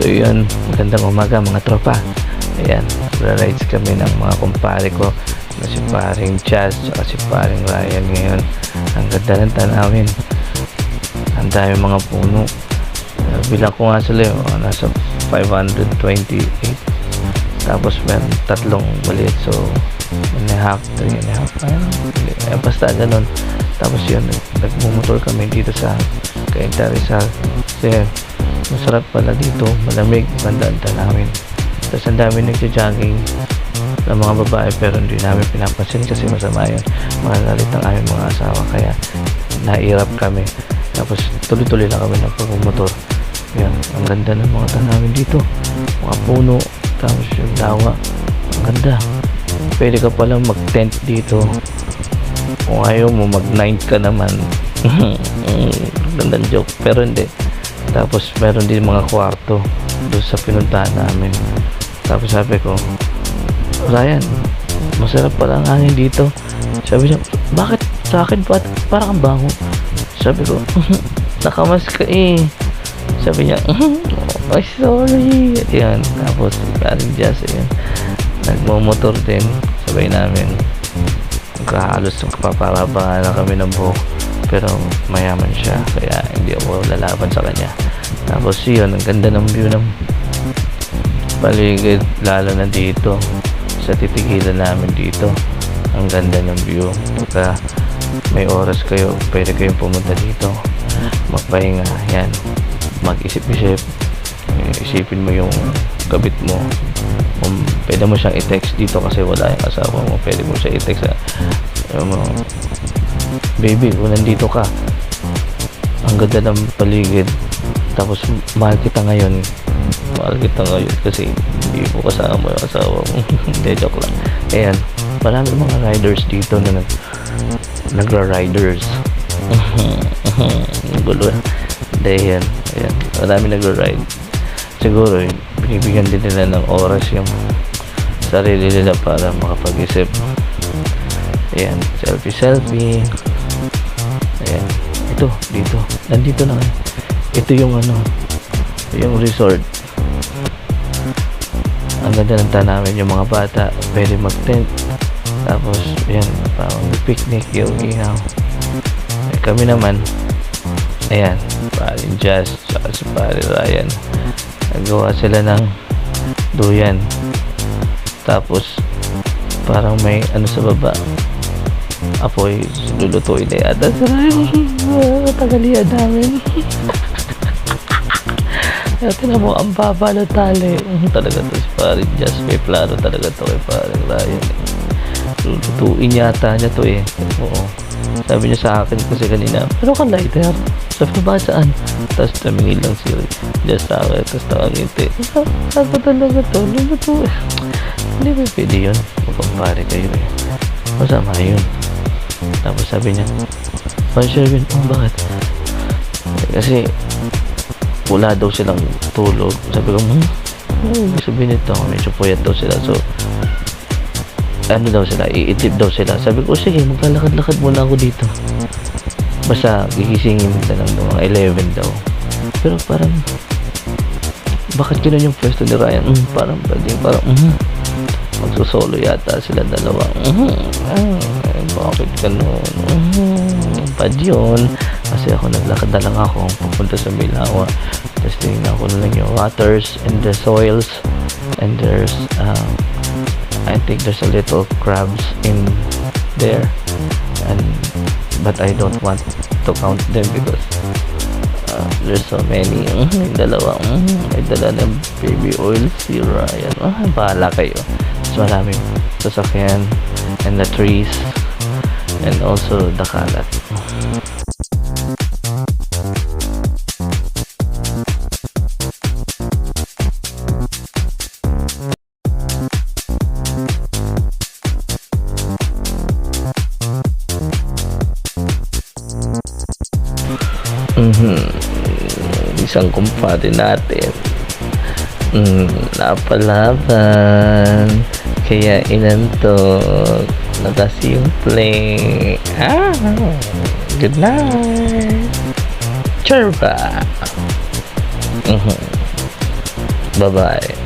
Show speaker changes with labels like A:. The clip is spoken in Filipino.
A: So yun, magandang umaga mga tropa. Ayan, rides kami ng mga kumpare ko na si paring Jazz at si paring Ryan ngayon. Ang ganda ng tanawin, ang dami mga puno. Bilang ko nga sila yun, nasa 528. Tapos meron tatlong maliit, so 1.5, 3.5, basta ganun. Tapos yun, nagmumotor kami dito sa Cainta Rizal kasi masarap pala dito, malamig, ganda ang tanawin. Tapos ang dami nagja-jogging ng mga babae, pero hindi namin pinapansin kasi masama yun, magalit ang aming mga asawa, kaya nairap kami. Tapos tuloy-tuloy lang kami ng pagmumotor. Yan, ang ganda ng mga tanawin dito, mga puno, tapos yung dawa, ang ganda. Pwede ka palang mag-tent dito kung ayaw mo, mag-night ka naman. Gandang joke, pero hindi. Tapos meron din mga kwarto doon sa pinuntahan namin. Tapos sabi ko, Ryan, masarap pala ang hangin dito. Sabi niya, bakit sa akin parang ang bango? Sabi ko, nakamas ka eh. Sabi niya, ay sorry. Yan, tapos paring Jazz, yan, nagmumotor din, sabay namin. Halos magpaparaba na kami ng buhok, pero mayaman siya, kaya hindi ako lalaban sa kanya. Tapos yun, ang ganda ng view ng paligid, lalo na dito sa titigilan namin dito. Ang ganda ng view. Pagka may oras kayo, pwede kayong pumunta dito, magpahinga, yan, mag-isip-isip, isipin mo yung kabit mo. Pwede mo siyang i-text dito kasi wala yung asawa mo, pwede mo siya i-text baby, kung nandito ka, ang ganda ng paligid, tapos mahal kita ngayon kasi hindi mo kasama yung asawa mo. Hindi, joke lang. Ayan, marami mga riders dito na nagra-riders. Gulo. Hindi, yan. Ayan, marami nagra-ride. Siguro binibigyan din nila ng oras yung sarili nila para makapag-isip. Ayan, selfie. Ayan, ito, dito, nandito na ngayon. Ito yung yung resort. Ang ganda ng tanawin, yung mga bata pwede mag-tent. Tapos ayan, parang picnic, yung ihaw. Kami naman, ayan, paring Jazz tsaka si paring Ryan, nagawa sila ng duyan. Tapos parang may sa baba, apoy, lulutuin na yata. Tagalian namin. Tinan mo, ang baba na tali. Talaga to si paring Jazz, may plano talaga to kay paring Ryan. Lulutuin yata niya to eh. Oo, sabi niya sa akin kasi kanina, pero ka lighter? Sabi ko, ba saan? Tapos tumingin lang si Jazz sa akin, tapos nakangiti. Sabi talaga to, lulutuin. Hindi ba pwede yun? Magkumpare kayo eh, masama yun. Tapos sabi niya, Sherwin, bakit? Kasi wala daw silang tulog. Sabi ko, sabi nito, medyo puyat daw sila, so daw sila, iitip daw sila. Sabi ko, sige, maglalakad-lakad muna ako dito, basta gigisingin nila lang daw mga 11 daw. Pero parang bakit gano'n yung pwesto ni Ryan? Parang magsusolo yata sila dalawa. Bakit gano'n? Bad yun. Kasi ako naglakad na lang ako pupunta sa Milawa. Tapos tingnan ko na lang yung waters and the soils, and there's I think there's a little crabs in there, but I don't want to count them because there's so many. Dalawa, may dala ng baby oil si Ryan. Bahala kayo. So maraming sasakyan, and the trees, and also the kalat. Isang kumpare natin napalaban, kaya inantok, nakasimple. Good night, Chirpa. Bye-bye.